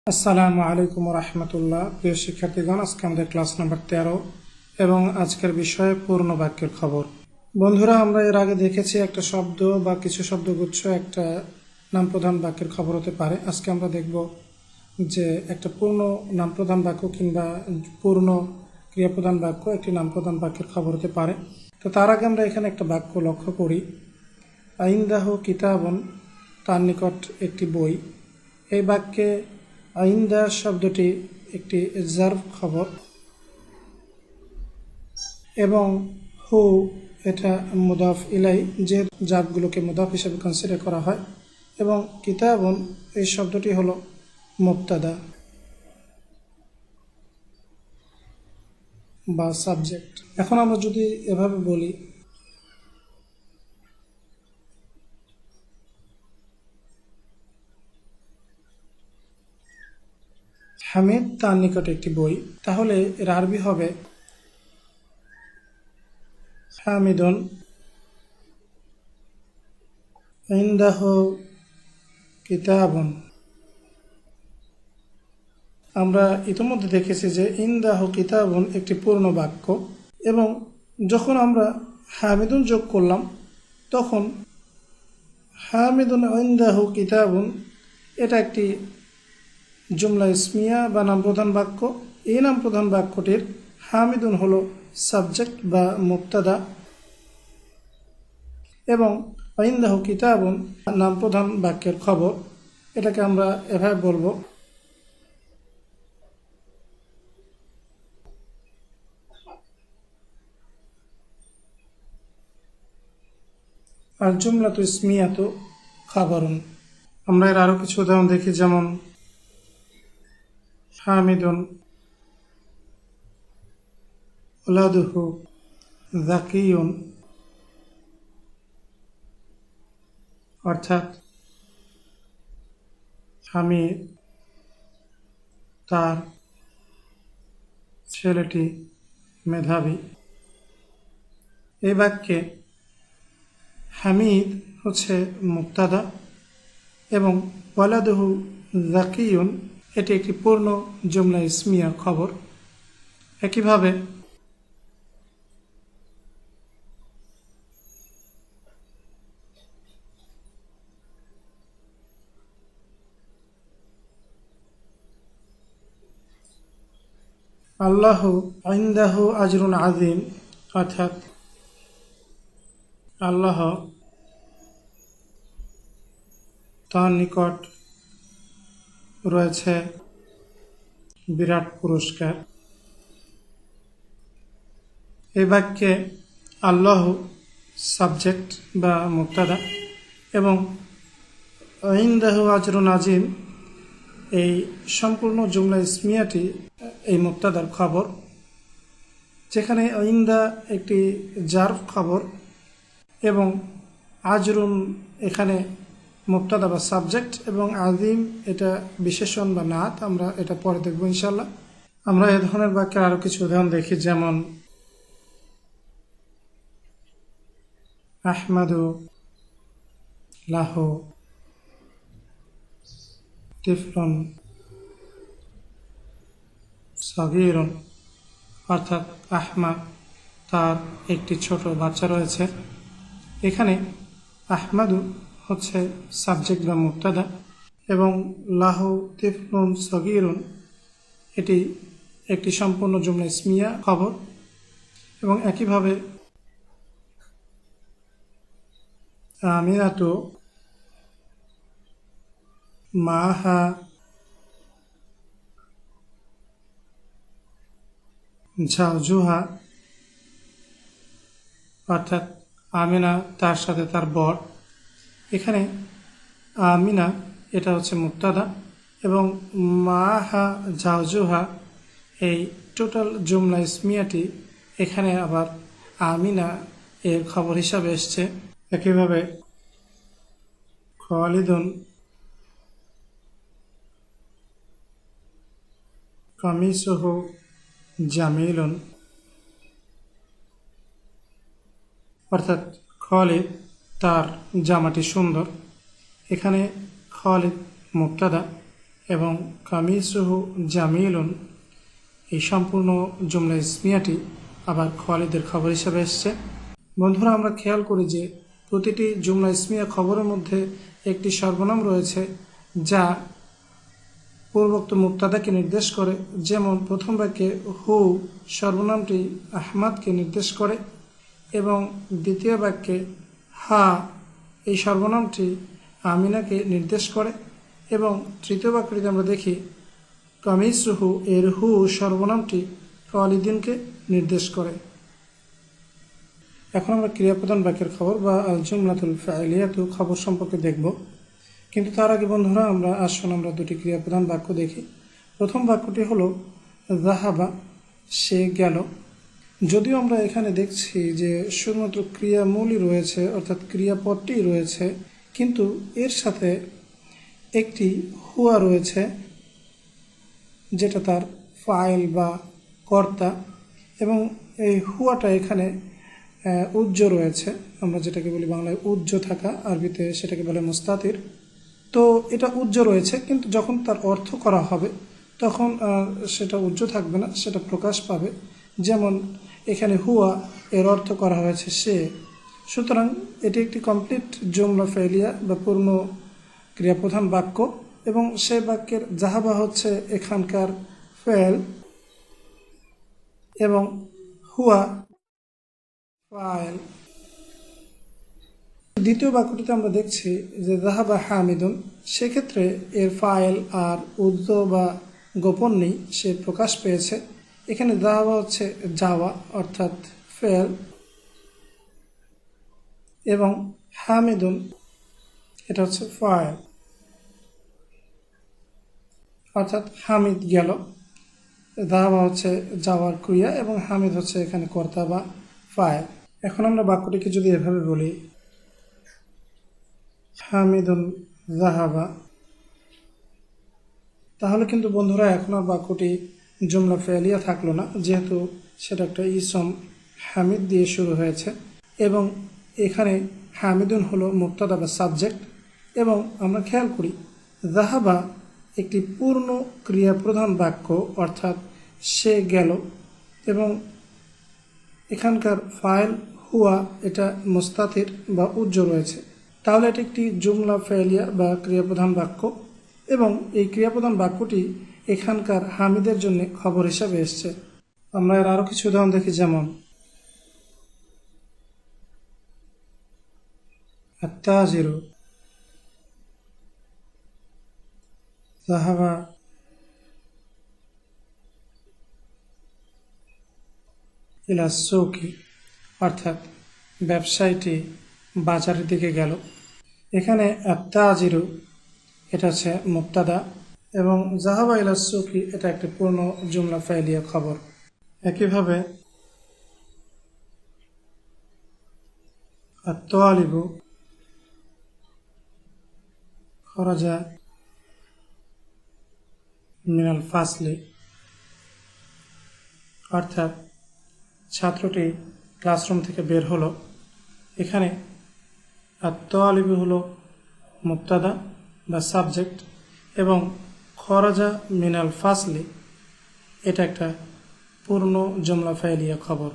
আসসালামু আলাইকুম রহমতুল্লাহ। প্রিয় শিক্ষার্থীগণ, আজকে আমাদের ক্লাস নাম্বার 13 এবং আজকের বিষয় পূর্ণ বাক্যের খবর। বন্ধুরা, আমরা এর আগে দেখেছি একটা শব্দ বা কিছু শব্দগুচ্ছ একটা নাম প্রধান বাক্যের খবর হতে পারে। আজকে আমরা দেখব যে একটা পূর্ণ নাম প্রধান বাক্য কিংবা পূর্ণ ক্রিয়াপ্রধান বাক্য একটি নাম প্রধান বাক্যের খবর হতে পারে। তো তার আগে আমরা এখানে একটা বাক্য লক্ষ্য করি, আইন্দাহু কিতাবন, তার নিকট একটি বই। এই বাক্যে আইন্দা শব্দটি একটি জার্ভ খবর এবং হু এটা মুদাফ ইলাই, যে জার্ভগুলোকে মুদাফ হিসেবে কনসিডার করা হয়, এবং কিতাবুন এই শব্দটি হলো মুবতাদা বা সাবজেক্ট। এখন আমরা যদি এভাবে বলি, হামিদ তার নিকট একটি বই, তাহলে এর আরবি হবে হামিদুন ইনদাহু কিতাবুন। আমরা ইতিমধ্যে দেখেছি যে ইনদাহু কিতাবুন একটি পূর্ণ বাক্য, এবং যখন আমরা হামিদুন যোগ করলাম তখন হামিদুন ইনদাহু কিতাবুন এটা একটি জুমলা ইসমিয়া বা নাম প্রধান বাক্য। এই নাম প্রধান বাক্যটির হামিদুন হলো সাবজেক্ট বা মুবতাদা এবং ইনদাহু কিতাবুন নাম প্রধান বাক্যের খবর। এটাকে আমরা এভাবে বলবো, আর জুমলা তো ইসমিয়া তো খাবারুন। আমরা এর আরো কিছু উদাহরণ দেখি, যেমন হামিদুন ওলাদুহু যাকিয়ুন, অর্থাৎ হামিদ তার ছেলেটি মেধাবী। এই বাক্যে হামিদ হচ্ছে মুবতাদা এবং ওয়ালাদুহু যাকিয়ুন এটি একটি পূর্ণ জুমলা ইসমিয়া খবর। একইভাবে আল্লাহু ইনদাহু আজরুন আযীম, অর্থাৎ আল্লাহ তার নিকট রয়েছে বিরাট পুরস্কার। এই বাক্যে আল্লাহ সাবজেক্ট বা মুবতাদা এবং ইনদাহু আজরুন আযীম এই সম্পূর্ণ জুমলা ইসমিয়াটি এই মুবতাদার খবর, যেখানে ইনদা একটি জার্ফ খবর এবং আজরুন এখানে মুবতাদা বা সাবজেক্ট এবং আযীম এটা বিশেষণ বা নাত। আমরা এটা পরে দেখব ইনশাল্লাহ। আমরা এ ধরনের বাক্যের আরো কিছু উদাহরণ দেখি, যেমন আহমাদু লাহু তিফলুন সগীরুন, অর্থাৎ আহমাদ তার একটি ছোট বাচ্চা রয়েছে। এখানে আহমাদু হচ্ছে সাবজেক্ট বা মুবতাদা এবং লাহু তিফলুন সগীরুন এটি একটি সম্পূর্ণ জুমলা ইসমিয়া খবর। এবং একইভাবে আমিনাতু মাহা ঝাউজুহা, অর্থাৎ আমিনা তার সাথে তার বর। এখানে আমিনা এটা হচ্ছে মুবতাদা এবং মাহা ঝাউজুহা এই টোটাল জুমলা ইসমিয়াটি এখানে আবার আমিনা এর খবর হিসাবে এসছে। একইভাবে খালিদুন কামিসুহু জামিলুন, অর্থাৎ খালিদ তার জামাটি সুন্দর। এখানে খালিদ মুবতাদা এবং কামিসুহু জামিলুন এই সম্পূর্ণ জুমলা ইসমিয়াটি আবার খালিদের খবর হিসেবে এসছে। বন্ধুরা, আমরা খেয়াল করি যে প্রতিটি জুমলা ইসমিয়া খবরের মধ্যে একটি সর্বনাম রয়েছে যা পূর্বোক্ত মুক্তাদাকে নির্দেশ করে। যেমন প্রথম বাক্যে হু সর্বনামটি আহমাদকে নির্দেশ করে এবং দ্বিতীয় বাক্যে হা এই সর্বনামটি আমিনাকে নির্দেশ করে এবং তৃতীয় বাক্যটিতে আমরা দেখি কামিসুহু এর হু সর্বনামটি খালিদিনকে নির্দেশ করে। এখন আমরা ক্রিয়াপ্রধান বাক্যের খবর বা আল জুমলাতুল ফাইলিয়াতু খবর সম্পর্কে দেখব, কিন্তু তার আগে বন্ধুরা আসুন আমরা দুটি ক্রিয়াপ্রধান বাক্য দেখি। প্রথম বাক্যটি হলো যাহাবা সে গেল। যদিও আমরা এখানে দেখছি যে শুধুমাত্র ক্রিয়ামূলই রয়েছে, অর্থাৎ ক্রিয়াপদটি রয়েছে, কিন্তু এর সাথে একটি হুয়া রয়েছে যেটা তার ফাইল বা কর্তা, এবং এই হুয়াটা এখানে উজ্জ রয়েছে। আমরা যেটাকে বলি বাংলায় উজ্জ থাকা, আরবিতে সেটাকে বলে মুস্তাতির। তো এটা উজ্জ রয়েছে, কিন্তু যখন তার অর্থ করা হবে তখন সেটা উজ্জ থাকবে না, সেটা প্রকাশ পাবে। যেমন এখানে হুয়া এর অর্থ করা হয়েছে সে। সুতরাং এটি একটি কমপ্লিট জুমলা ফাইলিয়া বা পূর্ণ ক্রিয়াপ্রধান বাক্য, এবং সেই বাক্যের জাহাবা হচ্ছে এখানকার ফেল এবং হুয়া ফাইল। দ্বিতীয় বাক্যটিতে আমরা দেখছি যে জাহাবা হামিদুন, সেক্ষেত্রে এর ফাইল আর উদ্দ বা গোপন নেই, সে প্রকাশ পেয়েছে। এখানে জাহাবা হচ্ছে যাওয়া অর্থাৎ ফেল, এবং হামিদুন এটা হচ্ছে ফাইল অর্থাৎ হামিদ গেল। জাহাবা হচ্ছে যাওয়ার ক্রিয়া এবং হামিদ হচ্ছে এখানে কর্তা বা ফাইল। এখন আমরা বাক্যটিকে যদি এভাবে বলি হামিদুন জাহাবা, তাহলে কিন্তু বন্ধুরা এখন আর বাক্যটি জুমলা ফেলিয়া থাকলো না, যেহেতু সেটা একটা ইসম হামিদ দিয়ে শুরু হয়েছে এবং এখানে হামিদুন হলো মুক্তাদা বা সাবজেক্ট। এবং আমরা খেয়াল করি জাহাবা একটি পূর্ণ ক্রিয়াপ্রধান বাক্য, অর্থাৎ সে গেল, এবং এখানকার ফাইল হুয়া এটা মুস্তাতির বা উজ্জ রয়েছে। তাহলে এটি একটি জুমলা ফেলিয়া বা ক্রিয়াপ্রধান বাক্য, এবং এই ক্রিয়াপ্রধান বাক্যটি এখানকার হামিদের জন্য খবর হিসাবে এসছে। আমরা এর আরও কিছু উদাহরণ দেখি, যেমন আত্তাজিরু যাহাবা ইলা সুকি, অর্থাৎ ব্যবসায়ীটি বাজারের দিকে গেল। এখানে আত্তাজিরু এটা হচ্ছে মুক্তাদা এবং জাহাবা ইলা সুকি এটা একটি পূর্ণ জুমলা ফাইলিয়া খবর। একইভাবে আত-তালিবু খরাজা মিনাল ফাসলি, অর্থাৎ ছাত্রটি ক্লাসরুম থেকে বের হলো। এখানে আত-তালিবু হলো মুক্তাদা বা সাবজেক্ট এবং খরাজা মিনাল ফাসলি এটা একটা পূর্ণ জুমলা ফাইলিয়া খবর।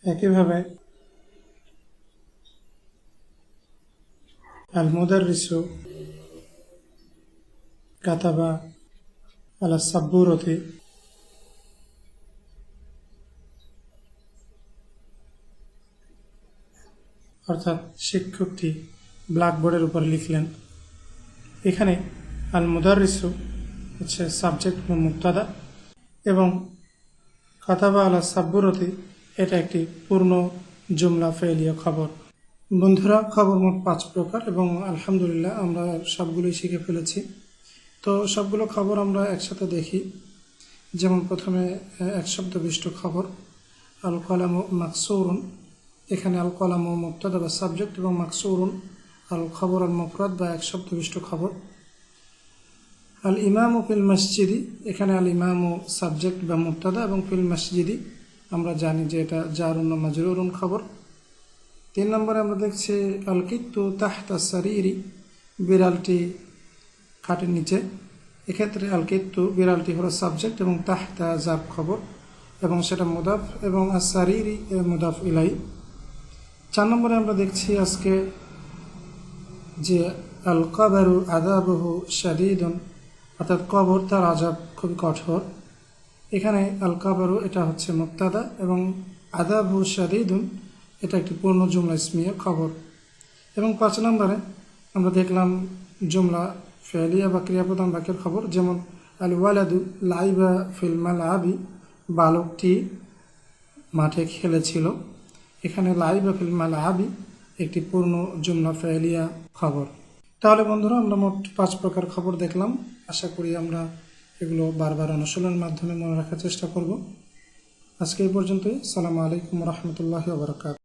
একইভাবে আল মুদাররিসু কাতাবা আলা সাব্বুরতি, অর্থাৎ শিক্ষকটি ব্ল্যাকবোর্ডের উপর লিখলেন। এখানে আল মুদাররিসু হচ্ছে সাবজেক্ট বা মুক্তাদা এবং কাতাবা আলা সাব্বুরতি এটা একটি পূর্ণ জুমলা ফাইলিয়া খবর। বন্ধুরা, খবর মোট 5 প্রকার এবং আলহামদুলিল্লাহ আমরা সবগুলোই শিখে ফেলেছি। তো সবগুলো খবর আমরা একসাথে দেখি। যেমন প্রথমে এক শব্দবিষ্ট খবর আল কলামু মাকসুরুন, এখানে আল কলামু মুবতাদা বা সাবজেক্ট এবং মাকসুরুন আল খবর আল মুফরাদ বা এক শব্দবিষ্ট খবর। আল ইমামু ফিল মসজিদি, এখানে আল ইমামু সাবজেক্ট বা মুবতাদা এবং ফিল মসজিদি আমরা জানি যে এটা জারুন ও মাজরুরুন খবর। 3 নম্বরে আমরা দেখছি আল কিত্তু তাহতা সারিরি, বিড়ালটি খাটের নিচে, এক্ষেত্রে আল কিত্তু বিড়ালটি হলো সাবজেক্ট এবং তাহতা জাব খবর এবং সেটা মুদাফ এবং আসারিরি মুদাফ ইলাই। 4 নম্বরে আমরা দেখছি আজকে যে আল কবরু আযাবুহু শাদীদুন, অর্থাৎ কবর তার আযাব খুবই কঠোর। এখানে আল কবরু এটা হচ্ছে মুবতাদা এবং আযাবুহু শাদীদুন এটা একটি পূর্ণ জুমলা ইসমিয়া খবর। এবং 5 নম্বরে আমরা দেখলাম জুমলা ফেলিয়া বা ক্রিয়াপ্রধান বাক্যের খবর, যেমন আল ওয়ালাদু লাইবা ফিল মালআবি, বালকটি মাঠে খেলেছিল। এখানে লাইবা ফিল মালআবি একটি পূর্ণ জুমলা ফেলিয়া খবর। তাহলে বন্ধুরা আমরা মোট 5 প্রকার খবর দেখলাম। আশা করি আমরা এগুলো বারবার অনুশীলনের মাধ্যমে মনে রাখার চেষ্টা করব। আজকে এই পর্যন্তই। আসসালামু আলাইকুম ওয়া রাহমাতুল্লাহি ওয়া বারাকাতুহু।